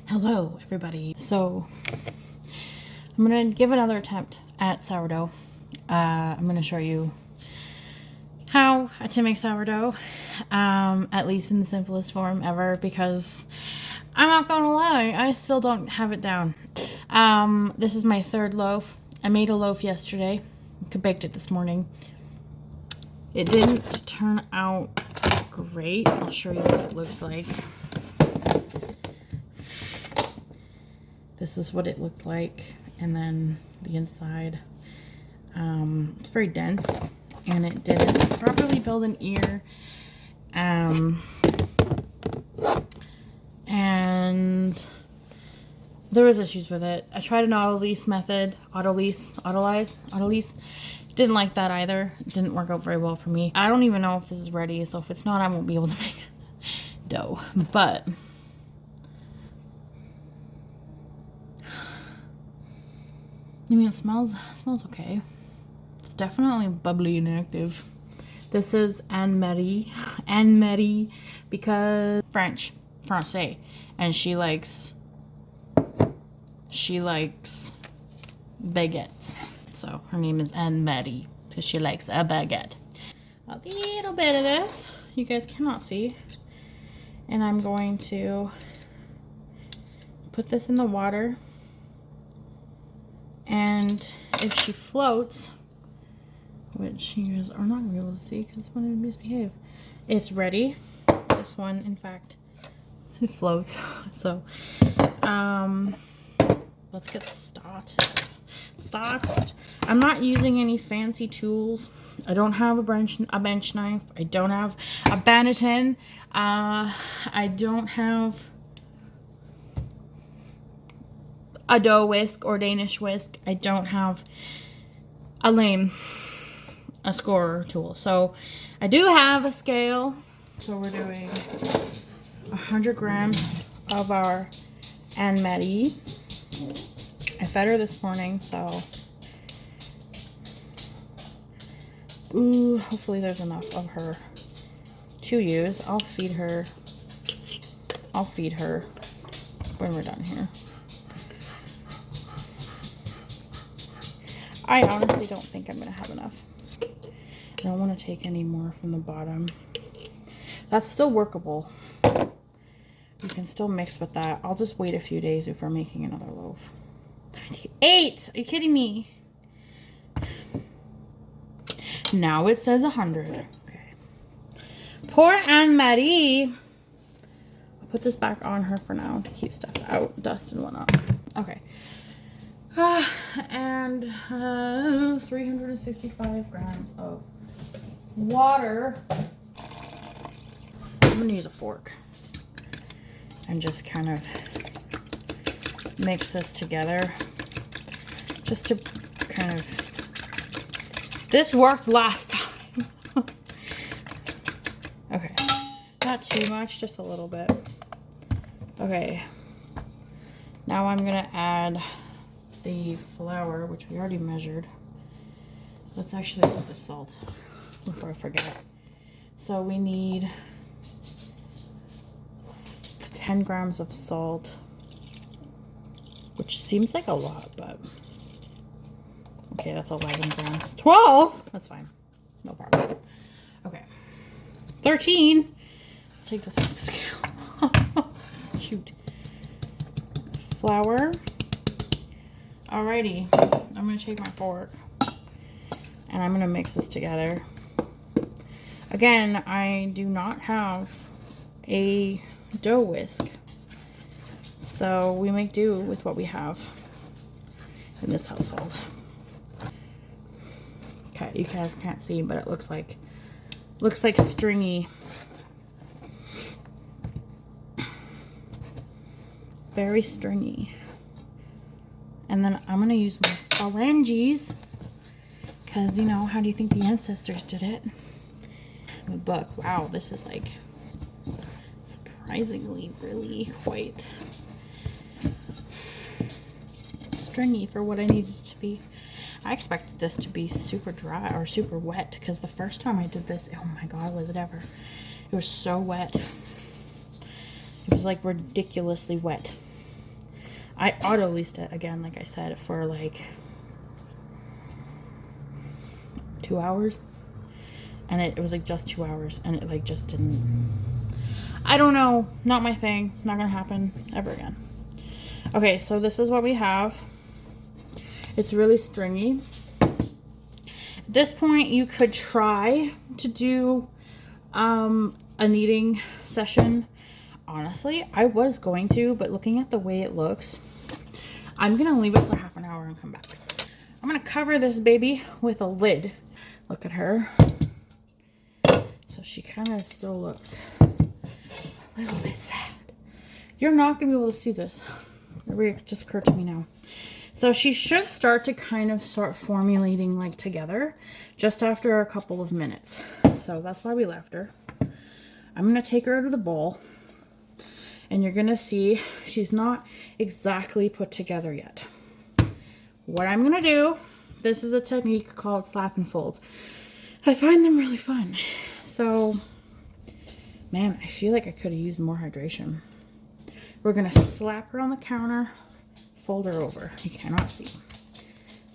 Hello, everybody. So, I'm going to give another attempt at sourdough. I'm going to show you how to make sourdough, at least in the simplest form ever, because I'm not going to lie, I still don't have it down. This is my third loaf. I made a loaf yesterday. I baked it this morning. It didn't turn out great. I'll show you what it looks like. This is what it looked like, and then the inside. It's very dense, and it didn't properly build an ear. And there was issues with it. I tried an auto-lease method, auto-lease. Didn't like that either. It didn't work out very well for me. I don't even know if this is ready, so if it's not, I won't be able to make dough. But I mean, it smells okay. It's definitely bubbly and active. This is Anne Marie, because Francais, and she likes baguettes. So her name is Anne Marie because she likes a baguette. A little bit of this you guys cannot see, and I'm going to put this in the water. And if she floats, which you guys are not going to be able to see because it's going to misbehave, it's ready. This one, in fact, it floats. So, let's get started. I'm not using any fancy tools. I don't have a bench knife. I don't have a banneton. I don't have a dough whisk or Danish whisk. I don't have a scorer tool. So I do have a scale. So we're doing 100 grams of our Anne Marie. I fed her this morning, so hopefully there's enough of her to use. I'll feed her when we're done here. I honestly don't think I'm going to have enough. I don't want to take any more from the bottom. That's still workable. You can still mix with that. I'll just wait a few days before making another loaf. 98! Are you kidding me? Now it says 100. Okay. Poor Anne Marie. I'll put this back on her for now to keep stuff out, dust and whatnot. Okay. And 365 grams of water. I'm going to use a fork and just kind of mix this together. Just to kind of... This worked last time. Okay. Not too much, just a little bit. Okay. Now I'm going to add the flour, which we already measured. Let's actually put the salt before I forget. So we need 10 grams of salt, which seems like a lot, but okay, that's 11 grams. 12! That's fine. No problem. Okay. 13. Let's take this off the scale. Shoot. Flour. Alrighty, I'm going to take my fork and I'm going to mix this together. Again, I do not have a dough whisk, so we make do with what we have in this household. Okay, you guys can't see, but it looks like stringy. Very stringy. And then I'm going to use my phalanges, because, you know, how do you think the ancestors did it? The book. Wow, this is like surprisingly really quite stringy for what I needed it to be. I expected this to be super dry or super wet, because the first time I did this, oh my god, was it ever. It was so wet. It was like ridiculously wet. I auto leased it again, like I said, for like 2 hours, and it was like just 2 hours, and it like just didn't. I don't know, not my thing, not gonna happen ever again. Okay, so this is what we have. It's really stringy. At this point, you could try to do a kneading session. Honestly, I was going to, but looking at the way it looks, I'm gonna leave it for half an hour and come back. I'm gonna cover this baby with a lid. Look at her. So she kind of still looks a little bit sad. You're not gonna be able to see this. It just occurred to me now. So she should start formulating like together just after a couple of minutes. So that's why we left her. I'm gonna take her out of the bowl, and you're gonna see she's not exactly put together yet. What I'm gonna do, this is a technique called slap and folds. I find them really fun. So, man, I feel like I could have used more hydration. We're gonna slap her on the counter, fold her over. You cannot see.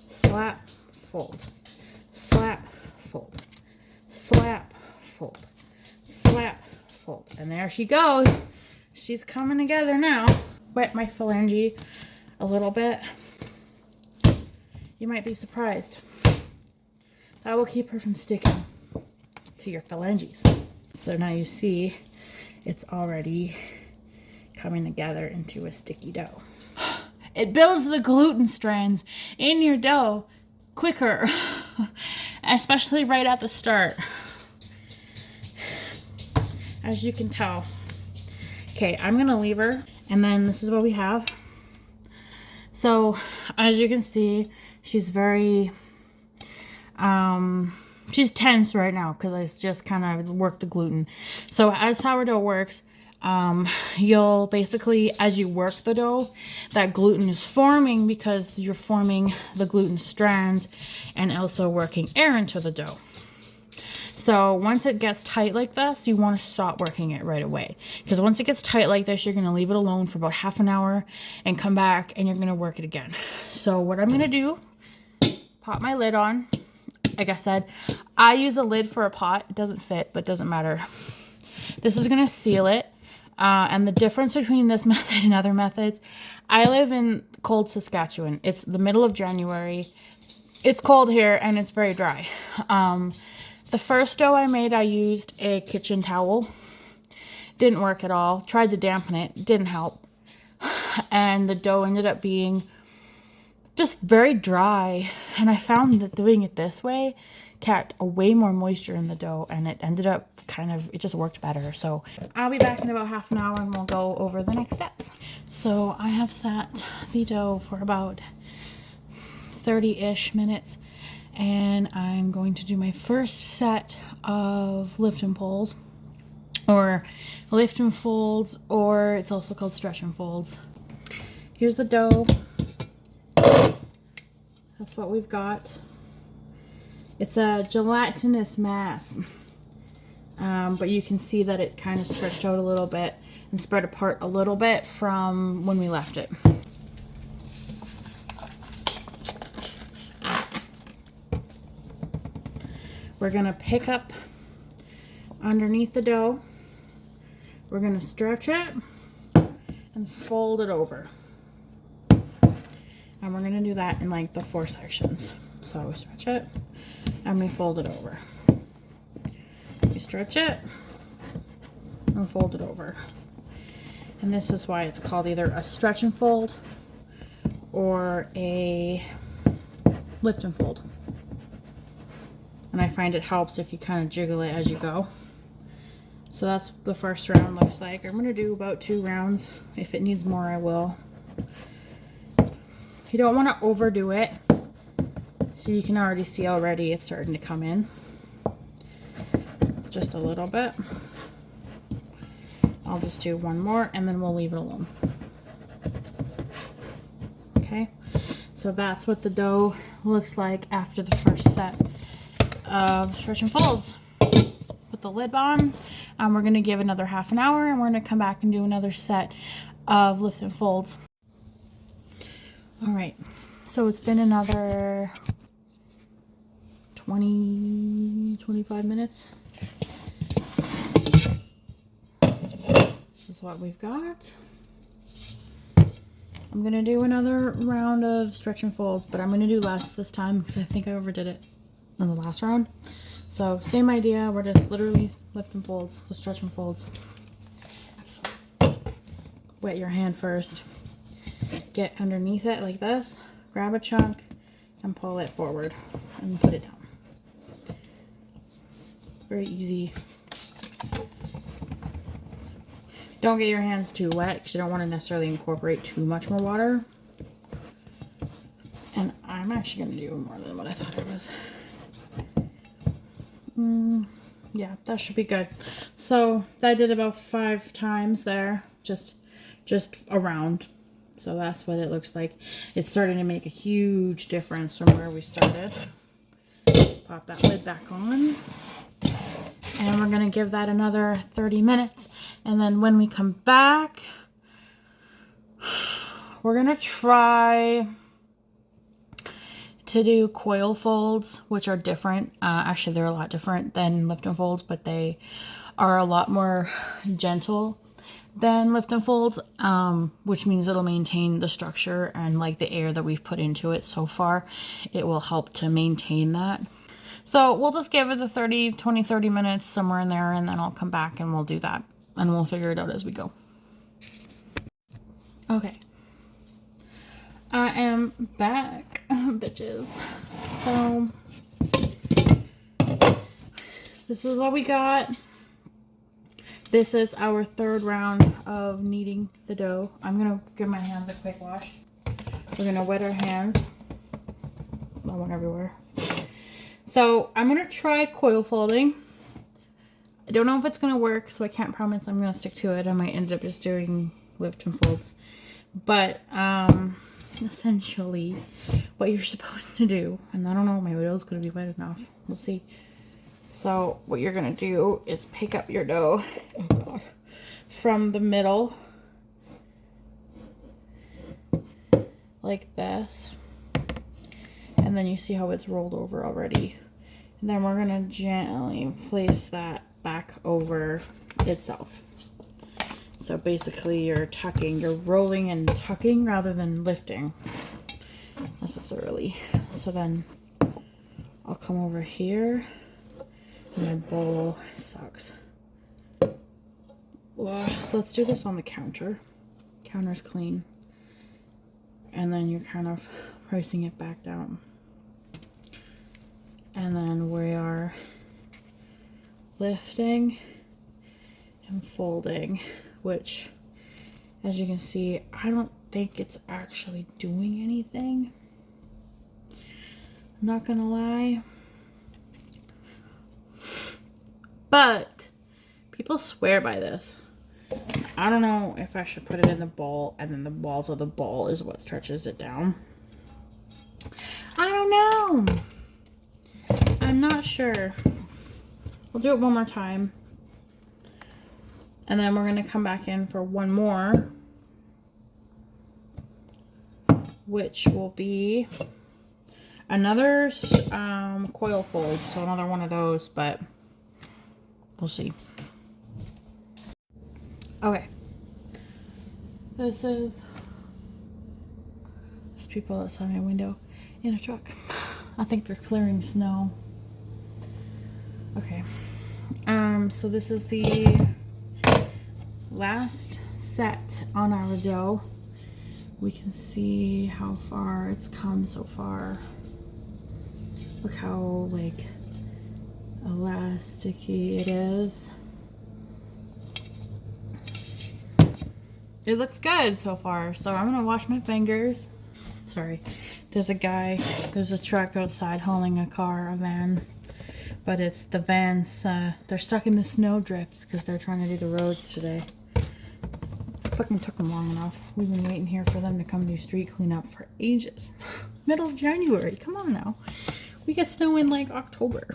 Slap, fold. Slap, fold. Slap, fold. Slap, fold. And there she goes. She's coming together now. Wet my phalange a little bit. You might be surprised. That will keep her from sticking to your phalanges. So now you see it's already coming together into a sticky dough. It builds the gluten strands in your dough quicker, especially right at the start, as you can tell. Okay, I'm gonna leave her, and then this is what we have. So as you can see, she's very she's tense right now because I just kind of worked the gluten. So as sourdough works, you'll basically, as you work the dough, that gluten is forming because you're forming the gluten strands and also working air into the dough. So once it gets tight like this, you want to stop working it right away, because once it gets tight like this, you're going to leave it alone for about half an hour and come back and you're going to work it again. So what I'm going to do, pop my lid on. Like I said, I use a lid for a pot. It doesn't fit, but it doesn't matter. This is going to seal it. And the difference between this method and other methods, I live in cold Saskatchewan. It's the middle of January. It's cold here and it's very dry. The first dough I made, I used a kitchen towel. Didn't work at all. Tried to dampen it. Didn't help. And the dough ended up being just very dry. And I found that doing it this way kept a way more moisture in the dough, and it ended up it just worked better. So I'll be back in about half an hour and we'll go over the next steps. So I have sat the dough for about 30-ish minutes, and I'm going to do my first set of lift and pulls, or lift and folds, or it's also called stretch and folds. Here's the dough. That's what we've got. It's a gelatinous mass, but you can see that it kind of stretched out a little bit and spread apart a little bit from when we left it. We're going to pick up underneath the dough. We're going to stretch it and fold it over. And we're going to do that in like the 4 sections. So we stretch it and we fold it over. We stretch it and fold it over. And this is why it's called either a stretch and fold or a lift and fold. And I find it helps if you kind of jiggle it as you go. So that's what the first round looks like. I'm going to do about 2 rounds. If it needs more, I will. You don't want to overdo it. So you can already see already it's starting to come in. Just a little bit. I'll just do 1 more and then we'll leave it alone. Okay, so that's what the dough looks like after the first set of stretch and folds. Put the lid on, and we're going to give another half an hour, and we're going to come back and do another set of lift and folds. All right, so it's been another 25 minutes. This is what we've got. I'm gonna do another round of stretch and folds, but I'm gonna do less this time because I think I overdid it in the last round. So same idea, we're just literally lift and folds, the stretch and folds. Wet your hand first. Get underneath it like this, grab a chunk and pull it forward and put it down. Very easy. Don't get your hands too wet because you don't want to necessarily incorporate too much more water. And I'm actually going to do more than what I thought it was. Yeah, that should be good. So I did about 5 times there, just around. So that's what it looks like. It's starting to make a huge difference from where we started. Pop that lid back on. And we're going to give that another 30 minutes. And then when we come back, we're going to try to do coil folds, which are different. Actually, they're a lot different than lift and folds, but they are a lot more gentle than lift and folds, which means it'll maintain the structure and like the air that we've put into it so far. It will help to maintain that. So we'll just give it the 30 minutes somewhere in there, and then I'll come back and we'll do that and we'll figure it out as we go. Okay. I am back, bitches. So this is what we got. This is our 3rd round of kneading the dough. I'm gonna give my hands a quick wash. We're gonna wet our hands. I went everywhere. So I'm gonna try coil folding. I don't know if it's gonna work, so I can't promise I'm gonna stick to it. I might end up just doing lift and folds. But essentially what you're supposed to do, and I don't know, my dough's gonna be wet enough. We'll see. So what you're gonna do is pick up your dough, oh God, from the middle, like this, and then you see how it's rolled over already. And then we're gonna gently place that back over itself. So basically you're tucking, you're rolling and tucking rather than lifting necessarily. So then I'll come over here. My bowl sucks. Well, let's do this on the counter. Counter's clean. And then you're kind of pressing it back down. And then we are lifting and folding, which, as you can see, I don't think it's actually doing anything. I'm not gonna lie. But people swear by this. I don't know if I should put it in the bowl and then the balls of the bowl is what stretches it down. I don't know. I'm not sure. We'll do it one more time. And then we're going to come back in for one more, which will be another coil fold. So another one of those, but we'll see. Okay. There's people outside my window in a truck. I think they're clearing snow. Okay. So this is the last set on our dough. We can see how far it's come so far. Look how like elasticy it is. It looks good so far, so I'm gonna wash my fingers. Sorry, there's a truck outside hauling a van, but it's the van's, they're stuck in the snow drifts because they're trying to do the roads today. Fucking took them long enough. We've been waiting here for them to come do street cleanup for ages. Middle of January, come on now. We get snow in like October.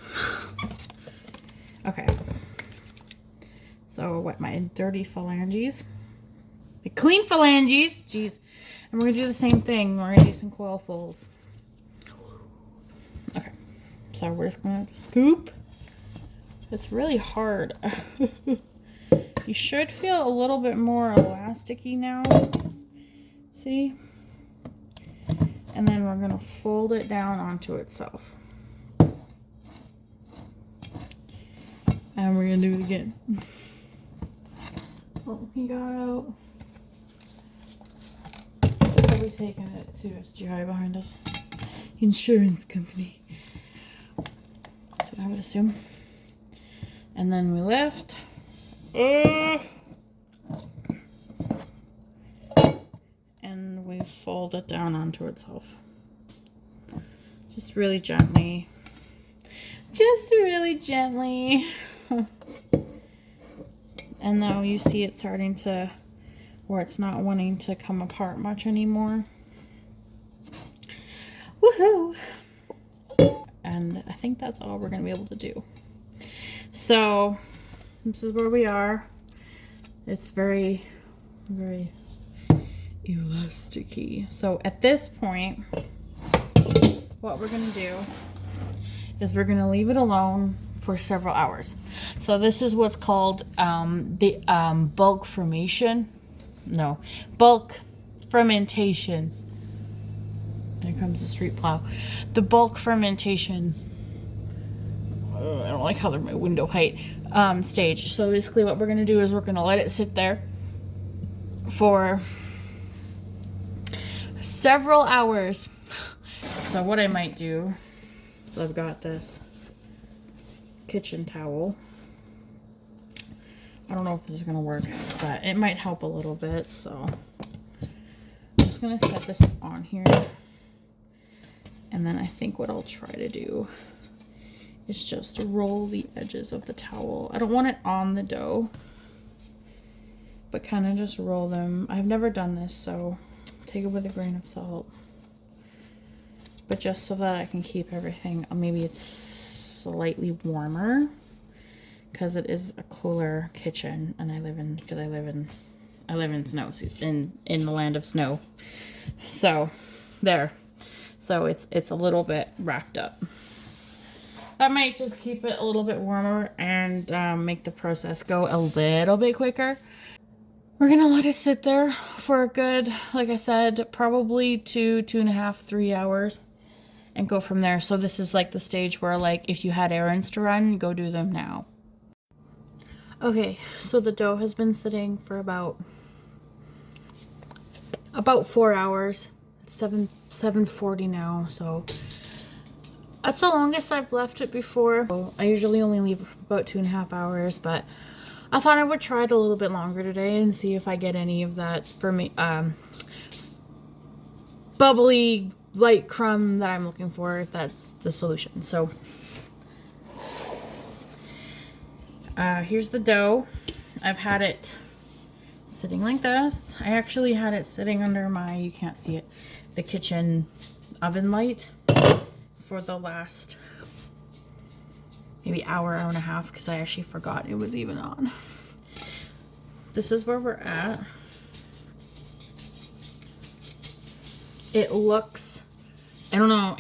Okay. So wet my dirty phalanges. The clean phalanges. Jeez. And we're gonna do the same thing. We're gonna do some coil folds. Okay, so we're just gonna scoop. It's really hard. You should feel a little bit more elasticy now. See? And then we're gonna fold it down onto itself. And we're gonna do it again. Oh, he got out. Probably taking it to SGI behind us. Insurance company. That's what I would assume. And then we lift. And we fold it down onto itself. Just really gently. Just really gently. And now you see it starting to, where it's not wanting to come apart much anymore. Woohoo! And I think that's all we're going to be able to do. So, this is where we are. It's very, very elasticy. So at this point, what we're going to do is we're going to leave it alone for several hours. So this is what's called the bulk fermentation. No, bulk fermentation. There comes the street plow. The bulk fermentation. I don't like how they're my window height stage. So basically, what we're gonna do is we're gonna let it sit there for several hours. So what I might do. So I've got this kitchen towel. I don't know if this is gonna work, but it might help a little bit. So I'm just gonna set this on here, and then I think what I'll try to do is just roll the edges of the towel. I don't want it on the dough, but kind of just roll them. I've never done this, so take it with a grain of salt. But just so that I can keep everything, maybe it's slightly warmer, because it is a cooler kitchen, and I live in snow, in the land of snow. So there. So it's a little bit wrapped up. That might just keep it a little bit warmer and make the process go a little bit quicker. We're gonna let it sit there for a good, like I said, probably 2.5, 3 hours, and go from there. So this is like the stage where, like, if you had errands to run, go do them now. Okay, so the dough has been sitting for about 4 hours. It's 7:40 now, so that's the longest I've left it before. I usually only leave about 2.5 hours, but I thought I would try it a little bit longer today and see if I get any of that for me bubbly light crumb that I'm looking for, if that's the solution. So here's the dough. I've had it sitting like this. I actually had it sitting under my, you can't see it, the kitchen oven light for the last maybe hour and a half, because I actually forgot it was even on. This is where we're at. It looks, I don't know,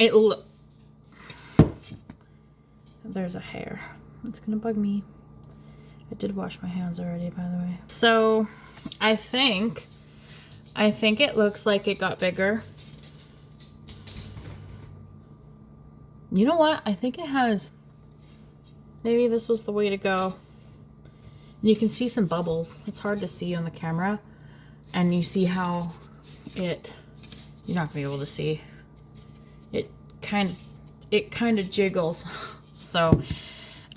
there's a hair. It's gonna bug me. I did wash my hands already, by the way. So I think it looks like it got bigger. You know what? I think it has. Maybe this was the way to go. You can see some bubbles. It's hard to see on the camera. And you see how it, you're not gonna be able to see. It kind of jiggles. So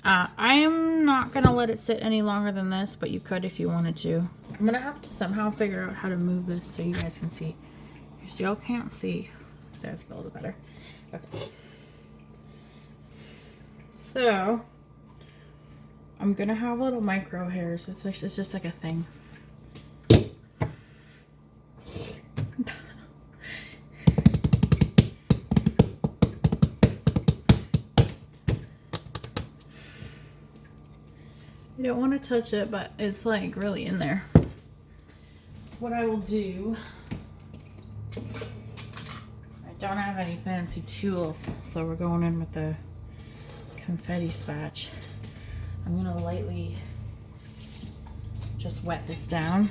I am not gonna let it sit any longer than this, but you could if you wanted to. I'm gonna have to somehow figure out how to move this so you guys can see. You still can't see. That's a little better. Okay. So I'm gonna have little micro hairs. It's just like a thing. I don't want to touch it, but it's like really in there. What I will do I don't have any fancy tools, so we're going in with the confetti spatch. I'm gonna lightly just wet this down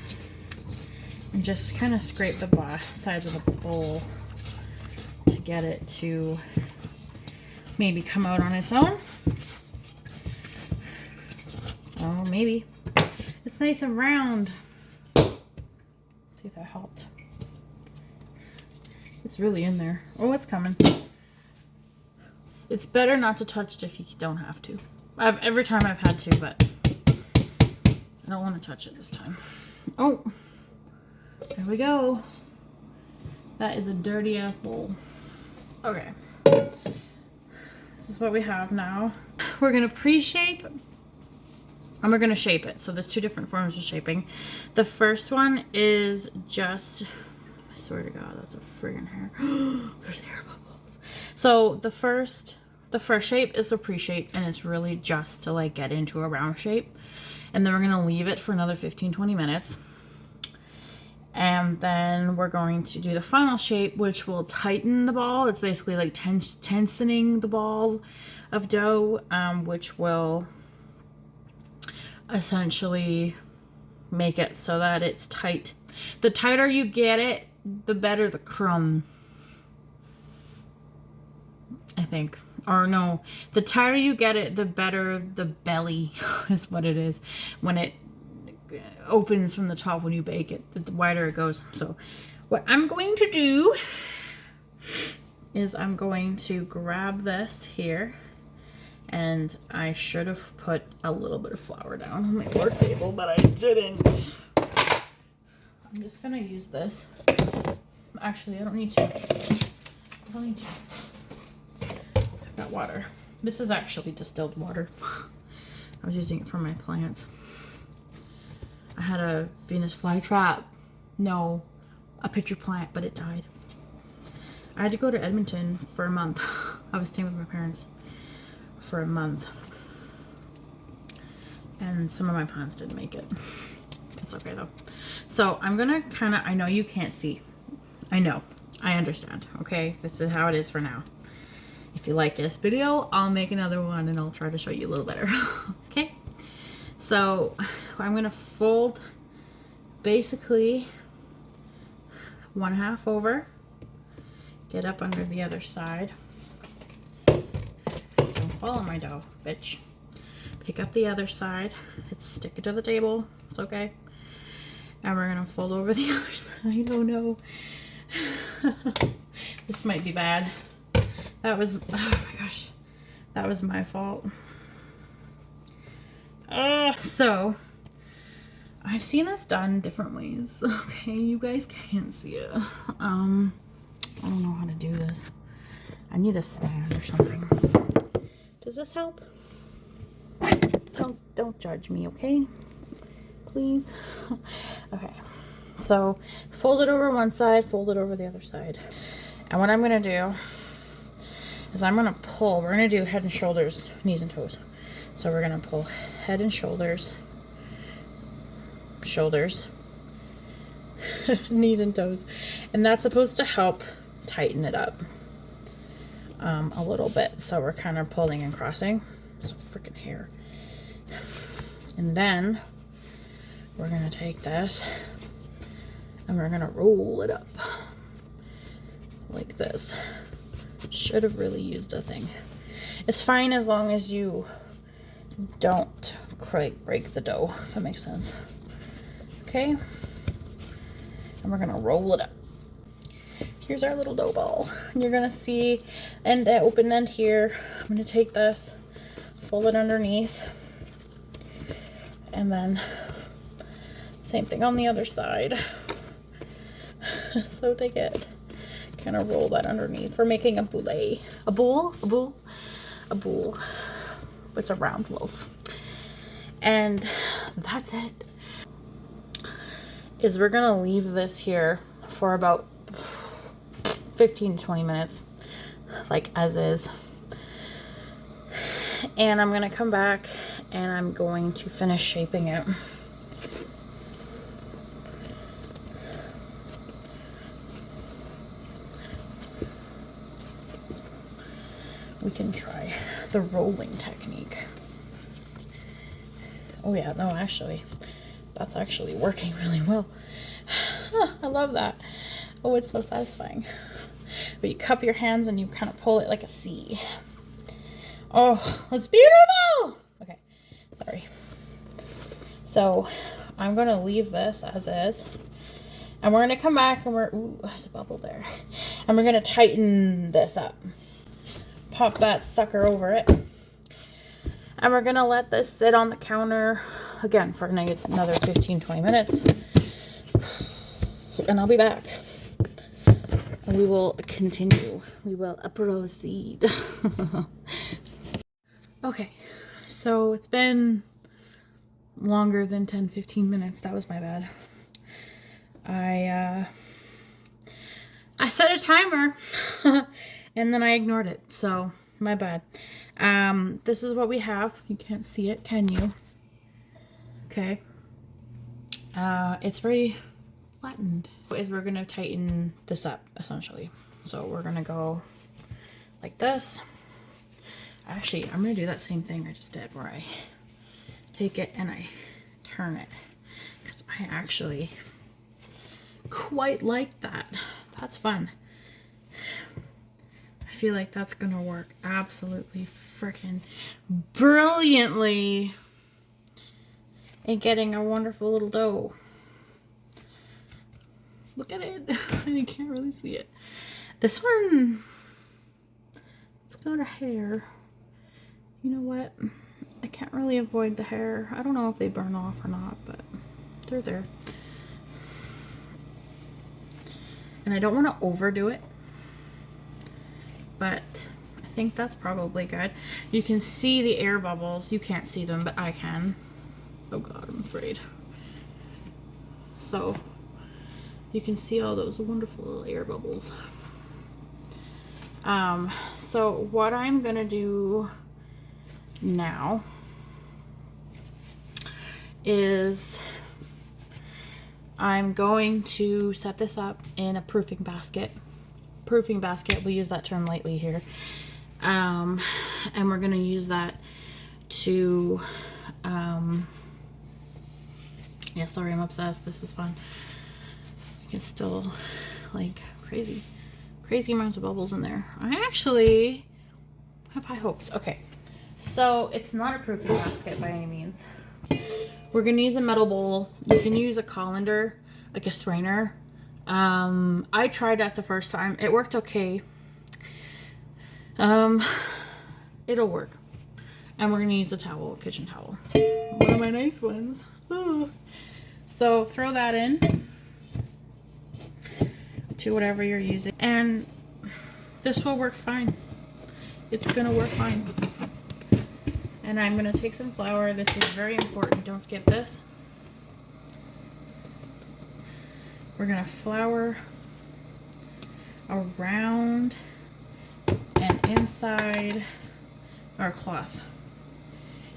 and just kind of scrape the sides of the bowl to get it to maybe come out on its own. Oh, maybe. It's nice and round. Let's see if that helped. It's really in there. Oh, it's coming. It's better not to touch it if you don't have to. Every time I've had to, but I don't want to touch it this time. Oh, there we go. That is a dirty ass bowl. Okay. This is what we have now. We're gonna pre-shape and we're gonna shape it. So there's two different forms of shaping. The first one is just, I swear to God, that's a friggin' hair. There's hair bubbles. So the first shape is a pre-shape, and it's really just to like get into a round shape. And then we're gonna leave it for another 15-20 minutes. And then we're going to do the final shape, which will tighten the ball. It's basically like tensioning the ball of dough, which will essentially make it so that it's tight. The tighter you get it, the better the crumb, I think. Or no, the tighter you get it, the better the belly is what it is. When it opens from the top when you bake it, the wider it goes. So what I'm going to do is I'm going to grab this here, and I should have put a little bit of flour down on my work table, but I didn't. I'm just gonna use this. Actually, I don't need to. I've got water. This is actually distilled water. I was using it for my plants. I had a Venus flytrap. No, a pitcher plant, but it died. I had to go to Edmonton for a month. I was staying with my parents for a month. And some of my plants didn't make it. It's okay though. So I'm gonna I know you can't see. I know. I understand. Okay, this is how it is for now. If you like this video, I'll make another one and I'll try to show you a little better. Okay? So I'm gonna fold basically 1/2 over, get up under the other side. Don't fall on my dough, bitch. Pick up the other side. Stick it to the table. It's okay. And we're gonna fold over the other side. Oh no. This might be bad. That was, oh my gosh, that was my fault. So I've seen this done different ways. Okay, you guys can't see it. I don't know how to do this. I need a stand or something. Does this help? Don't judge me, okay? Please. Okay. So fold it over one side, fold it over the other side. And what I'm gonna do is I'm gonna pull. We're gonna do head and shoulders, knees and toes. So we're gonna pull head and shoulders, knees and toes. And that's supposed to help tighten it up a little bit. So we're kind of pulling and crossing. It's a freaking hair. And then we're gonna take this and we're gonna roll it up like this. Should have really used a thing. It's fine as long as you don't break the dough, if that makes sense. Okay, and we're gonna roll it up. Here's our little dough ball, and you're gonna see open end here. I'm gonna take this, fold it underneath, and then same thing on the other side. So take it, kind of roll that underneath. We're making a boule. A boule. It's a round loaf. And that's it. We're gonna leave this here for about 15 to 20 minutes, like as is. And I'm gonna come back and I'm going to finish shaping it. we can try the rolling technique. Oh yeah, no, actually, that's actually working really well. I love that. Oh, it's so satisfying. But you cup your hands and you kind of pull it like a C. Oh, it's beautiful! Okay, sorry. So, I'm going to leave this as is. And we're going to come back and ooh, there's a bubble there. And we're going to tighten this up. Pop that sucker over it. And we're going to let this sit on the counter again for another 15-20 minutes. And I'll be back. And we will continue. We will proceed. Okay, so it's been longer than 10-15 minutes. That was my bad. I set a timer and then I ignored it, so my bad. This is what we have. You can't see it, can you? Okay. It's very flattened. We're gonna tighten this up essentially. So we're gonna go like this. Actually, I'm gonna do that same thing I just did, where I take it and I turn it, because I actually quite like that. That's fun. I feel like that's gonna work absolutely freaking brilliantly in getting a wonderful little dough. Look at it. You can't really see it. This one, it's got a hair. You know what? I can't really avoid the hair. I don't know if they burn off or not, but they're there. And I don't want to overdo it, but I think that's probably good. You can see the air bubbles. You can't see them, but I can. Oh God, I'm afraid. So you can see all those wonderful little air bubbles. So what I'm gonna do now is I'm going to set this up in a proofing basket. Proofing basket, we use that term lightly here. And we're going to use that to, yeah, sorry, I'm obsessed. This is fun. It's still like crazy amounts of bubbles in there. I actually have high hopes. Okay. So it's not a proofing basket by any means. We're going to use a metal bowl. You can use a colander, like a strainer. I tried that the first time. It worked okay. It'll work. And we're going to use a towel, a kitchen towel. One of my nice ones. Oh. So throw that in to whatever you're using. And this will work fine. It's going to work fine. And I'm going to take some flour. This is very important. Don't skip this. We're going to flour around and inside our cloth.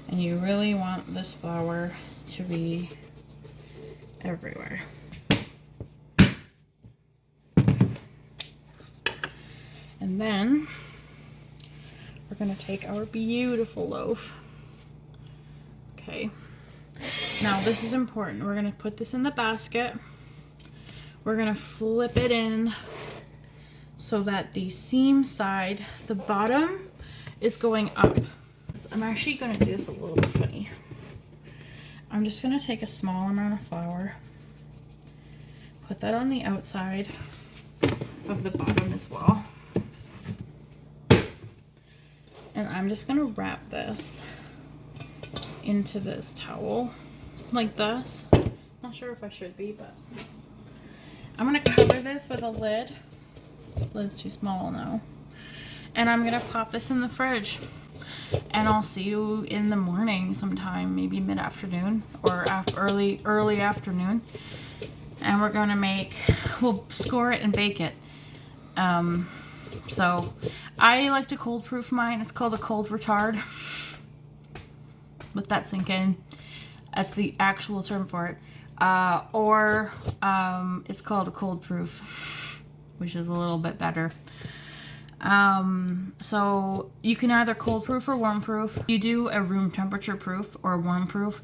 And you really want this flour to be everywhere. And then we're going to take our beautiful loaf. Okay. Now this is important. We're going to put this in the basket. We're going to flip it in so that the seam side, the bottom, is going up. I'm actually going to do this a little bit funny. I'm just going to take a small amount of flour, put that on the outside of the bottom as well. And I'm just going to wrap this into this towel like this. Not sure if I should be, but I'm going to cover this with a lid. This lid's too small now. And I'm going to pop this in the fridge. And I'll see you in the morning sometime, maybe mid-afternoon or early afternoon. And we're going to we'll score it and bake it. So I like to cold proof mine. It's called a cold retard. Let that sink in. That's the actual term for it. It's called a cold proof, which is a little bit better. So you can either cold proof or warm proof. You do a room temperature proof or warm proof,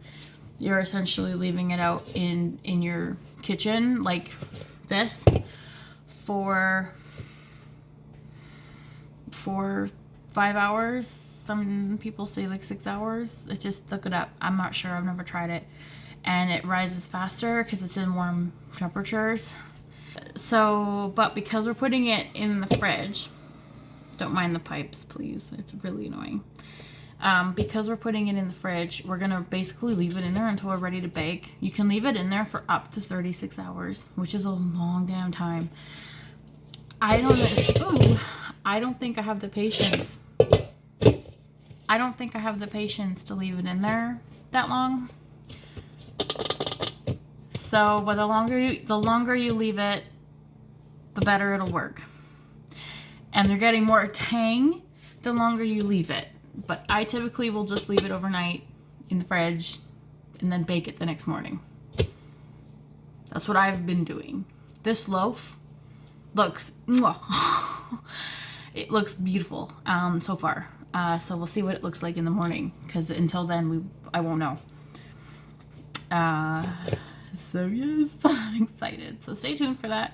you're essentially leaving it out in your kitchen like this for 5 hours. Some people say like 6 hours. It's just, look it up. I'm not sure. I've never tried it. And it rises faster because it's in warm temperatures. So, but because we're putting it in the fridge, don't mind the pipes, please. It's really annoying. Because we're putting it in the fridge, we're gonna basically leave it in there until we're ready to bake. You can leave it in there for up to 36 hours, which is a long damn time. I don't think I have the patience. I don't think I have the patience to leave it in there that long. So, but the longer you leave it, the better it'll work. And they're getting more tang the longer you leave it. But I typically will just leave it overnight in the fridge and then bake it the next morning. That's what I've been doing. This loaf looks, it looks beautiful so far. So we'll see what it looks like in the morning, because until then I won't know. So yes, I'm excited. So stay tuned for that.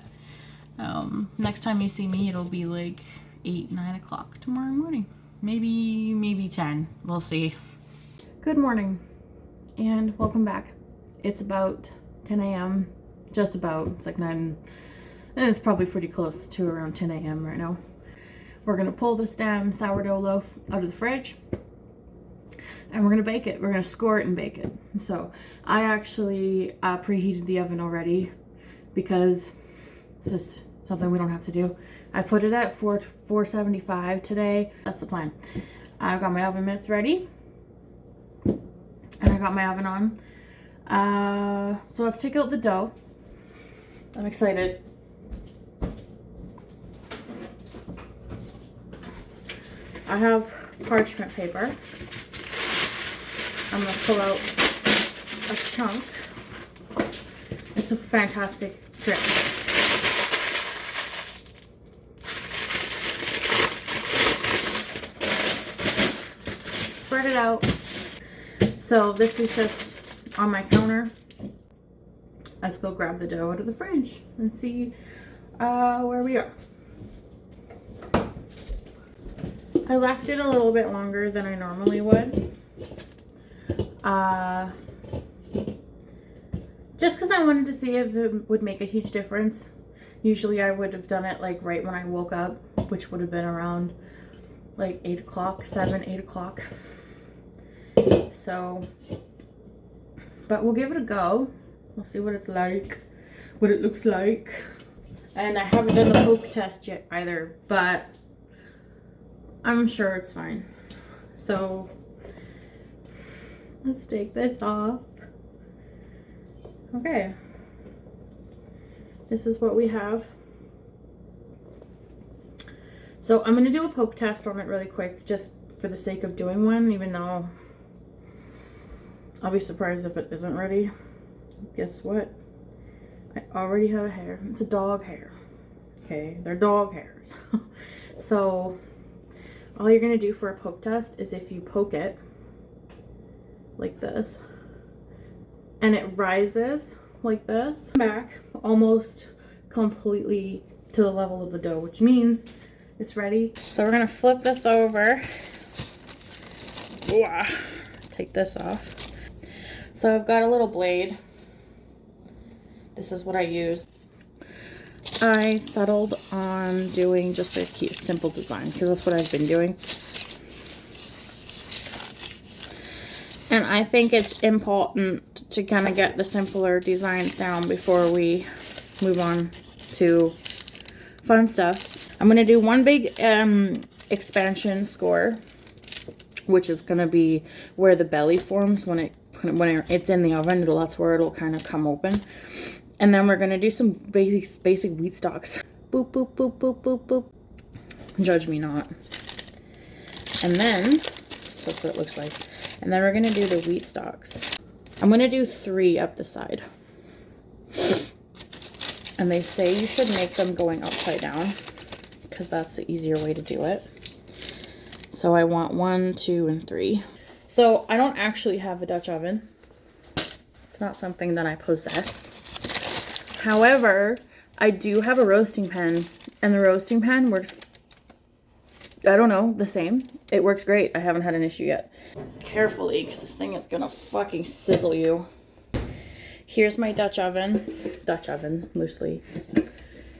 Next time you see me, it'll be like 8, 9 o'clock tomorrow morning. Maybe 10. We'll see. Good morning and welcome back. It's about 10 a.m. Just about. It's like 9. And it's probably pretty close to around 10 a.m. right now. We're going to pull this damn sourdough loaf out of the fridge. And we're going to bake it. We're going to score it and bake it. So I actually preheated the oven already because it's just something we don't have to do. I put it at 475 today. That's the plan. I've got my oven mitts ready. And I got my oven on. So let's take out the dough. I'm excited. I have parchment paper. I'm going to pull out a chunk. It's a fantastic trick. Spread it out. So this is just on my counter. Let's go grab the dough out of the fridge and see where we are. I left it a little bit longer than I normally would. Just because I wanted to see if it would make a huge difference. Usually I would have done it like right when I woke up, which would have been around like 8 o'clock, 7, 8 o'clock. So, but we'll give it a go. We'll see what it's like, what it looks like. And I haven't done the poke test yet either, but I'm sure it's fine. So let's take this off. Okay. This is what we have. So I'm going to do a poke test on it really quick, just for the sake of doing one, even though I'll be surprised if it isn't ready. Guess what? I already have a hair. It's a dog hair. Okay, they're dog hairs. So all you're going to do for a poke test is if you poke it like this and it rises like this, back almost completely to the level of the dough, which means it's ready. So we're going to flip this over. Take this off. So I've got a little blade. This is what I use. I settled on doing just a cute, simple design because that's what I've been doing. And I think it's important to kind of get the simpler designs down before we move on to fun stuff. I'm going to do one big expansion score, which is going to be where the belly forms when it's in the oven. That's where it'll kind of come open. And then we're going to do some basic wheat stalks. Boop, boop, boop, boop, boop, boop. Judge me not. And then, that's what it looks like. And then we're going to do the wheat stalks. I'm going to do 3 up the side. And they say you should make them going upside down, because that's the easier way to do it. So I want 1, 2, and 3. So I don't actually have a Dutch oven. It's not something that I possess. However, I do have a roasting pan, and the roasting pan works, I don't know, the same. It works great. I haven't had an issue yet. Carefully, because this thing is gonna fucking sizzle you. Here's my Dutch oven, loosely.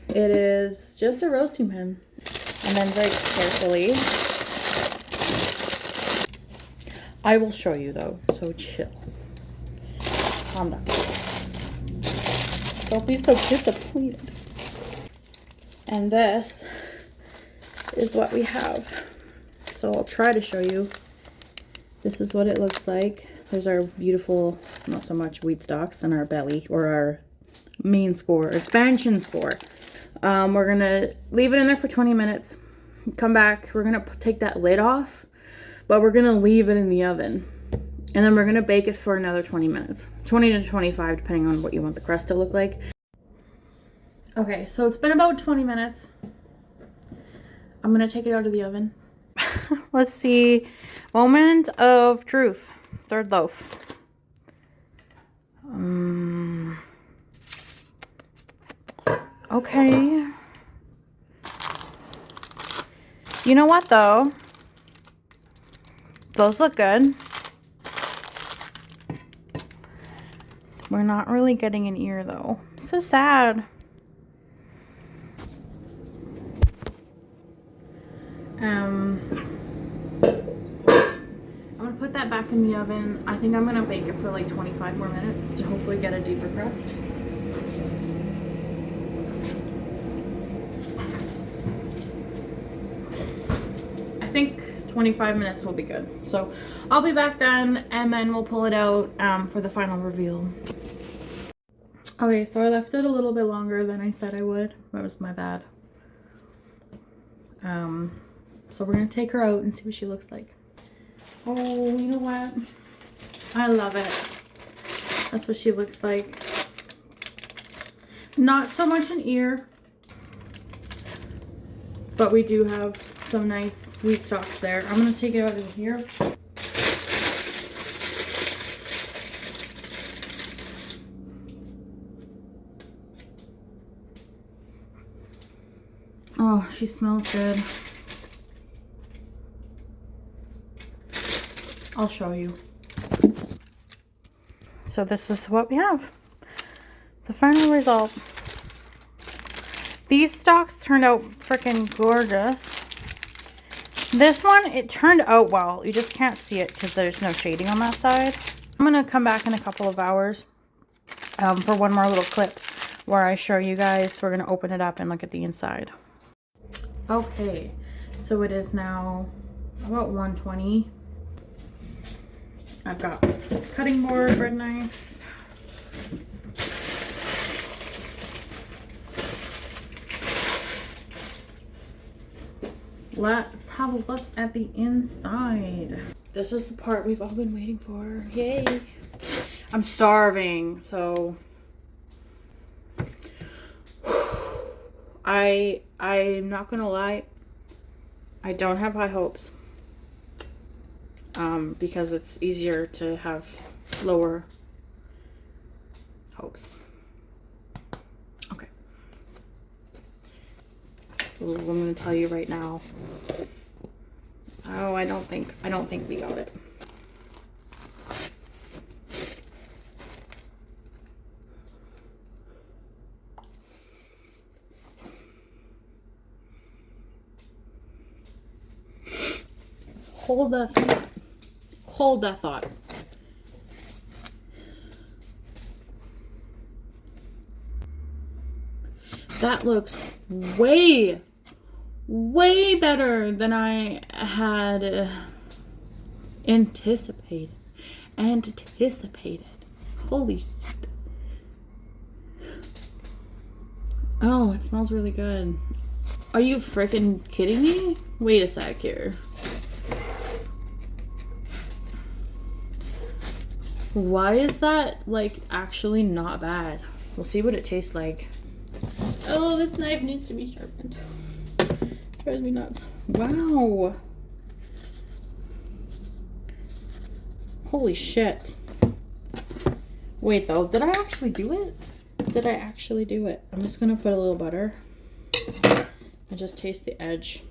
It is just a roasting pan. And then very carefully, I will show you though, so chill. Calm down. Don't be so disappointed. And this is what we have. So I'll try to show you. This is what it looks like. There's our beautiful, not so much wheat stalks in our belly, or our main score, expansion score. We're gonna leave it in there for 20 minutes. Come back, we're gonna take that lid off, but we're gonna leave it in the oven. And then we're gonna bake it for another 20 minutes. 20 to 25, depending on what you want the crust to look like. Okay, so it's been about 20 minutes. I'm gonna take it out of the oven. Let's see. Moment of truth. Third loaf. Okay. You know what though? Those look good. We're not really getting an ear though. So sad. I'm gonna put that back in the oven. I think I'm gonna bake it for like 25 more minutes to hopefully get a deeper crust. I think 25 minutes will be good. So I'll be back then, and then we'll pull it out for the final reveal. Okay, so I left it a little bit longer than I said I would. That was my bad. So we're gonna take her out and see what she looks like. Oh, you know what? I love it. That's what she looks like. Not so much an ear, but we do have some nice wheat stalks there. I'm gonna take it out of here. Oh, she smells good. I'll show you. So this is what we have. The final result. These stalks turned out freaking gorgeous. This one, it turned out well. You just can't see it because there's no shading on that side. I'm gonna come back in a couple of hours for one more little clip where I show you guys. We're gonna open it up and look at the inside. Okay, so it is now about 1:20. I've got cutting board, bread knife. Let's have a look at the inside. This is the part we've all been waiting for. Yay! I'm starving, so I'm not gonna lie. I don't have high hopes. Because it's easier to have lower hopes. Okay. Well, I'm gonna tell you right now. Oh, I don't think we got it. Hold that thought. Hold that thought. That looks way better than I had anticipated. Holy shit. Oh, it smells really good. Are you freaking kidding me? Wait a sec here. Why is that, like, actually not bad? We'll see what it tastes like. Oh, this knife needs to be sharpened. drives me nuts. Wow. Holy shit. Wait though, did I actually do it? Did I actually do it? I'm just gonna put a little butter and just taste the edge.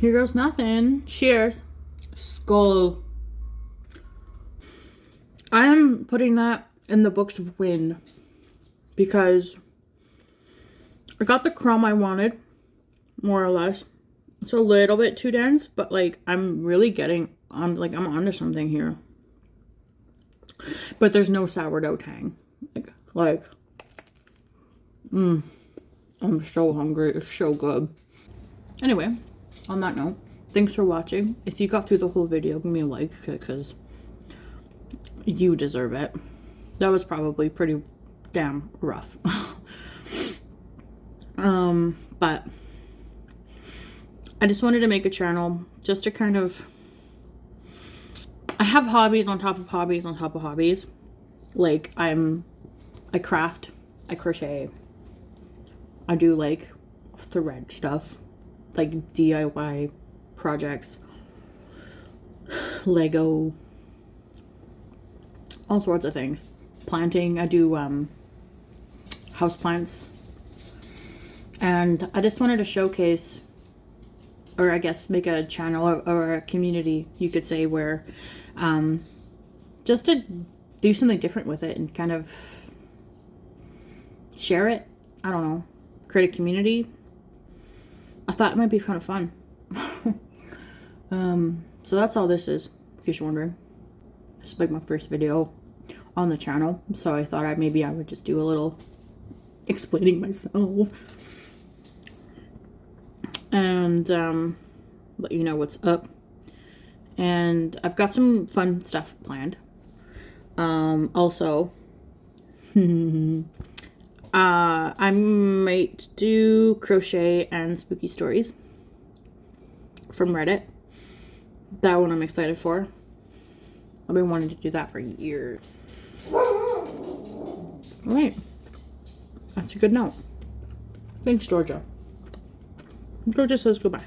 Here goes nothing. Cheers. Skull. I am putting that in the books of win because I got the crumb I wanted, more or less. It's a little bit too dense, but like I'm really getting on, like I'm onto something here. But there's no sourdough tang. I'm so hungry. It's so good. Anyway, on that note, thanks for watching. If you got through the whole video, give me a like because you deserve it. That was probably pretty damn rough. But I just wanted to make a channel just to kind of, I have hobbies on top of hobbies on top of hobbies. Like I craft, I crochet, I do like thread stuff, like DIY projects, Lego, all sorts of things. Planting, I do house plants. And I just wanted to showcase, or I guess make a channel or a community, you could say, where just to do something different with it and kind of share it. I don't know, create a community. I thought it might be kind of fun. So that's all this is, in case you're wondering. It's like my first video on the channel, so I thought maybe I would just do a little explaining myself and let you know what's up. And I've got some fun stuff planned. Also, I might do crochet and spooky stories from Reddit. That one I'm excited for. I've been wanting to do that for years. Alright. That's a good note. Thanks, Georgia. Georgia says goodbye.